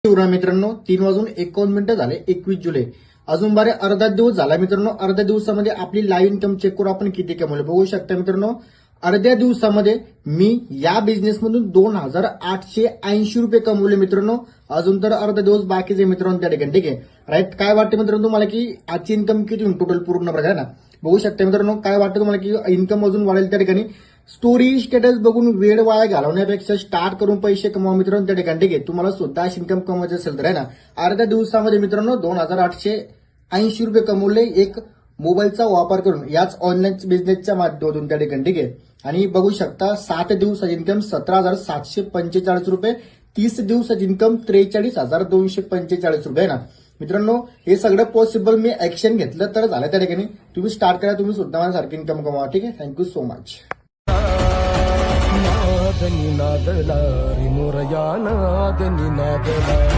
मित्रांनो 3:51 झाले 21 जुलै. अजून बारे अर्धा दिवस झाला मित्रांनो. अर्ध्या दिवसामध्ये आपली लाईव्ह इन्कम चेक करू आपण किती कमवले बघू शकता मित्रांनो. अर्ध्या दिवसामध्ये मी या बिझनेसमधून 2,880 रुपये कमवले मित्रांनो. अजून तर अर्धा दिवस बाकीचे मित्रांनो त्या ठिकाणी. ठीक आहे राईट. काय वाटतं मित्रांनो तुम्हाला की आजची इन्कम किती होईल टोटल पूर्ण बघा ना. बघू शकता मित्रांनो. काय वाटतं तुम्हाला की इन्कम अजून वाढेल त्या ठिकाणी. स्टोरी स्टेटस बघून वेळ वाया घालवण्यापेक्षा स्टार्ट करून पैसे कमवा मित्रांनो त्या ठिकाणी. ठीक आहे. तुम्हाला सुद्धा इन्कम कमवायचं असेल तर आहे ना अर्ध्या दिवसामध्ये मित्रांनो 2,880 रुपये कमवले एक मोबाईलचा वापर करून याच ऑनलाईन बिझनेसच्या माध्यमातून त्या ठिकाणी. ठीक आहे. आणि बघू शकता 7 दिवसाची इन्कम 17,745 रुपये, 30 दिवसाची इन्कम 43,245 रुपये ना मित्रांनो. हे सगळं पॉसिबल मी ऍक्शन घेतलं तर झालं त्या ठिकाणी. तुम्ही स्टार्ट करा, तुम्ही सुद्धा माझ्यासारखी इन्कम कमवा. ठीक आहे. Thank you so much. नादनी नादला रि मोरया नादनी नादला